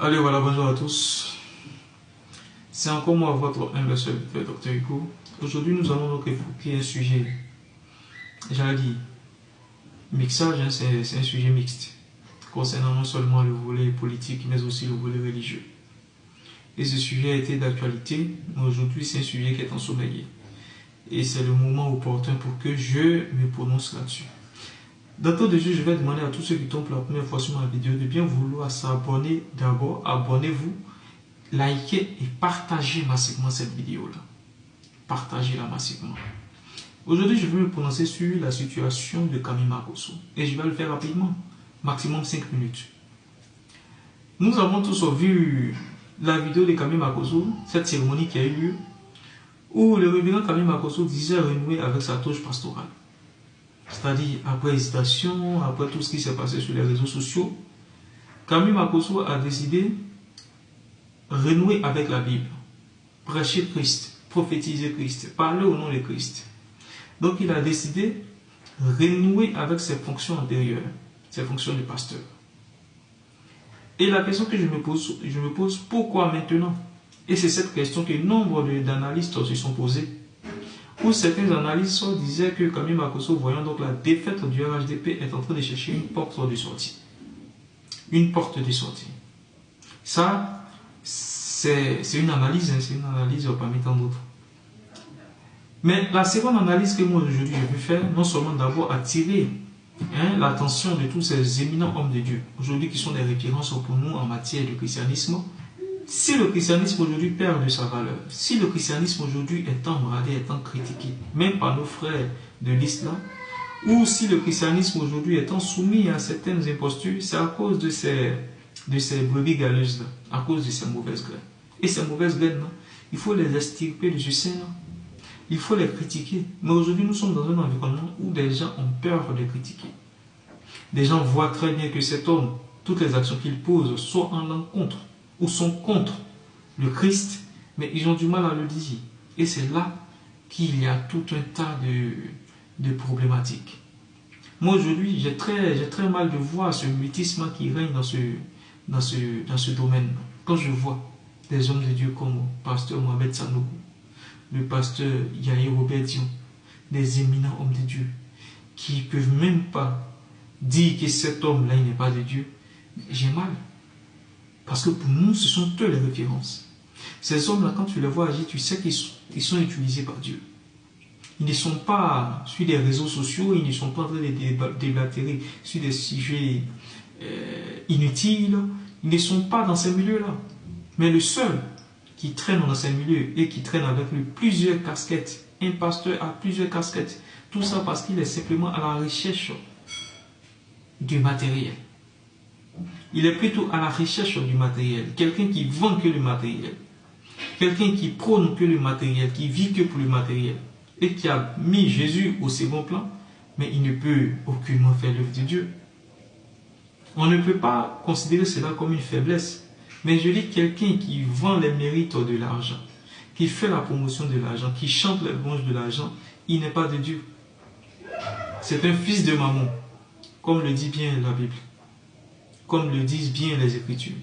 Allez, voilà, bonjour à tous. C'est encore moi, votre humble serviteur, Dr Hugo. Aujourd'hui, nous allons donc évoquer un sujet, j'allais dire, mixage, hein, c'est un sujet mixte, concernant non seulement le volet politique, mais aussi le volet religieux. Et ce sujet a été d'actualité, mais aujourd'hui, c'est un sujet qui est ensommeillé. Et c'est le moment opportun pour que je me prononce là-dessus. D'entrée de jeu, je vais demander à tous ceux qui tombent pour la première fois sur ma vidéo de bien vouloir s'abonner d'abord. Abonnez-vous, likez et partagez massivement cette vidéo-là. Partagez-la massivement. Aujourd'hui, je vais me prononcer sur la situation de Camille Makosso. Et je vais le faire rapidement, maximum 5 minutes. Nous avons tous vu la vidéo de Camille Makosso, cette cérémonie qui a eu lieu, où le révérend Camille Makosso disait renouer avec sa touche pastorale. C'est-à-dire, après hésitation, après tout ce qui s'est passé sur les réseaux sociaux, Camille Makosso a décidé de renouer avec la Bible, prêcher Christ, prophétiser Christ, parler au nom de Christ. Donc il a décidé de renouer avec ses fonctions antérieures, ses fonctions de pasteur. Et la question que je me pose, pourquoi maintenant? Et c'est cette question que nombre d'analystes se sont posés. Où certains analystes disaient que Camille Makosso, voyant donc la défaite du RHDP, est en train de chercher une porte de sortie. Une porte de sortie. Ça, c'est une analyse, hein, c'est une analyse parmi tant d'autres. Mais la seconde analyse que moi aujourd'hui je veux faire, non seulement d'abord attirer l'attention de tous ces éminents hommes de Dieu, aujourd'hui qui sont des références pour nous en matière de christianisme. Si le christianisme aujourd'hui perd de sa valeur, si le christianisme aujourd'hui est embradé, est critiqué, même par nos frères de l'islam, ou si le christianisme aujourd'hui est soumis à certaines impostures, c'est à cause de ces brebis galeuses-là, à cause de ces mauvaises graines. Et ces mauvaises graines-là, il faut les extirper de ce sein-là. Il faut les critiquer. Mais aujourd'hui, nous sommes dans un environnement où des gens ont peur de critiquer. Des gens voient très bien que cet homme, toutes les actions qu'il pose, sont en l'encontre ou sont contre le Christ, mais ils ont du mal à le dire. Et c'est là qu'il y a tout un tas de problématiques. Moi aujourd'hui, j'ai très mal de voir ce mutisme qui règne dans ce domaine. Quand je vois des hommes de Dieu comme le pasteur Mohamed Sanogo, le pasteur Yahi Robert Dion, des éminents hommes de Dieu, qui ne peuvent même pas dire que cet homme-là n'est pas de Dieu, j'ai mal. Parce que pour nous, ce sont eux les références. Ces hommes-là, quand tu les vois agir, tu sais qu'ils sont utilisés par Dieu. Ils ne sont pas sur des réseaux sociaux, ils ne sont pas en train de débatter sur des sujets inutiles. Ils ne sont pas dans ces milieux-là. Mais le seul qui traîne dans ces milieux et qui traîne avec lui plusieurs casquettes, un pasteur a plusieurs casquettes, tout ça parce qu'il est simplement à la recherche du matériel. Il est plutôt à la recherche du matériel. Quelqu'un qui vend que le matériel. Quelqu'un qui prône que le matériel, qui vit que pour le matériel. Et qui a mis Jésus au second plan, mais il ne peut aucunement faire l'œuvre de Dieu. On ne peut pas considérer cela comme une faiblesse. Mais je dis quelqu'un qui vend les mérites de l'argent, qui fait la promotion de l'argent, qui chante les louanges de l'argent, il n'est pas de Dieu. C'est un fils de maman, comme le dit bien la Bible. Comme le disent bien les Écritures.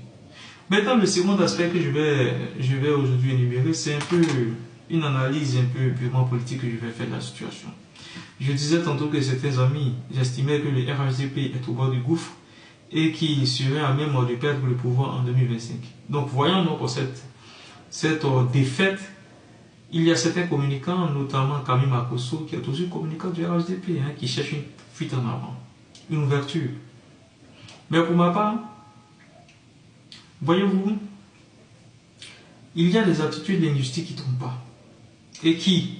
Maintenant, le second aspect que je vais aujourd'hui énumérer, c'est un peu une analyse un peu purement politique que je vais faire de la situation. Je disais tantôt que certains amis j'estimais que le RHDP est au bord du gouffre et qu'il serait à même de perdre le pouvoir en 2025. Donc, voyant donc cette défaite, il y a certains communicants, notamment Camille Makosso, qui est aussi communicant du RHDP, qui cherche une fuite en avant, une ouverture. Mais pour ma part, voyez-vous, il y a des attitudes linguistiques qui ne trompent pas. Et qui,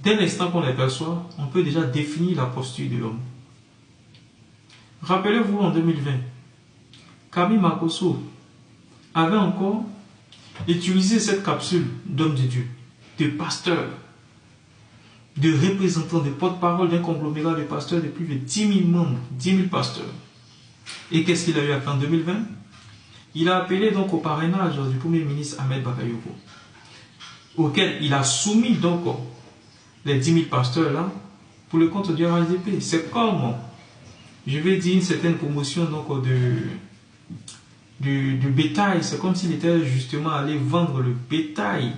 dès l'instant qu'on les perçoit, on peut déjà définir la posture de l'homme. Rappelez-vous en 2020, Camille Makosso avait encore utilisé cette capsule d'homme de Dieu, de pasteur, de représentant, de porte-parole d'un conglomérat de pasteurs de plus de 10 000 membres, 10 000 pasteurs. Et qu'est-ce qu'il a eu à faire en 2020? Il a appelé donc au parrainage du Premier ministre Ahmed Bakayoko, auquel il a soumis donc les 10 000 pasteurs là pour le compte du RHDP. C'est comme, je vais dire, une certaine promotion donc du bétail. C'est comme s'il était justement allé vendre le bétail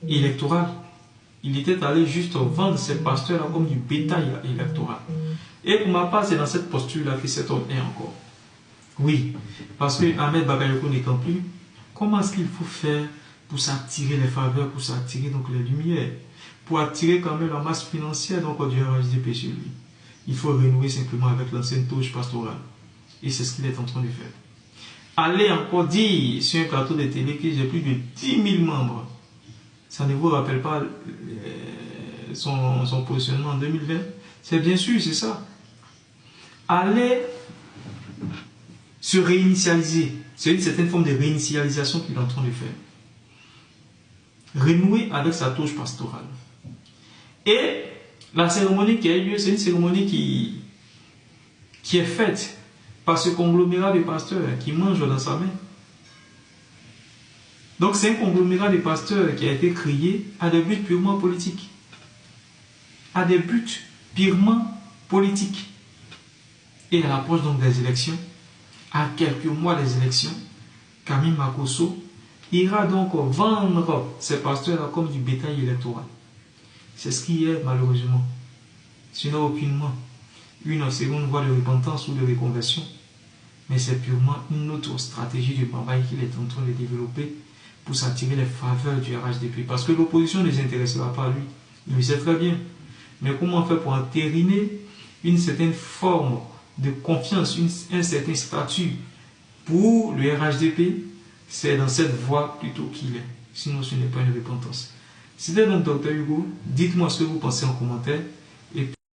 électoral. Il était allé juste vendre ces pasteurs-là comme du bétail électoral. Et pour ma part, c'est dans cette posture-là que cet homme est encore. Oui, parce que Ahmed Bakayoko n'étant plus, comment est-ce qu'il faut faire pour s'attirer les faveurs, pour s'attirer donc les lumières, pour attirer quand même la masse financière donc du RHDP chez lui? Il faut renouer simplement avec l'ancienne touche pastorale. Et c'est ce qu'il est en train de faire. Allez encore dire sur un plateau de télé que j'ai plus de 10 000 membres. Ça ne vous rappelle pas son positionnement en 2020? C'est bien sûr, c'est ça. Allez se réinitialiser. C'est une certaine forme de réinitialisation qu'il est en train de faire. Renouer avec sa touche pastorale. Et la cérémonie qui a eu lieu, c'est une cérémonie qui est faite par ce conglomérat de pasteurs qui mange dans sa main. Donc c'est un conglomérat de pasteurs qui a été créé à des buts purement politiques. À des buts purement politiques. Et à l'approche donc des élections, à quelques mois des élections, Camille Makosso ira donc vendre ces pasteurs comme du bétail électoral. C'est ce qui est malheureusement. Ce n'est aucunement une seconde voie de repentance ou de reconversion, mais c'est purement une autre stratégie du Bambaye qu'il est en train de développer pour s'attirer les faveurs du RHDP. Parce que l'opposition ne les intéressera pas à lui. Il le sait très bien. Mais comment faire pour entériner une certaine forme de confiance, un certain statut pour le RHDP? C'est dans cette voie plutôt qu'il est. Sinon, ce n'est pas une repentance. C'était donc Dr Hugo. Dites-moi ce que vous pensez en commentaire.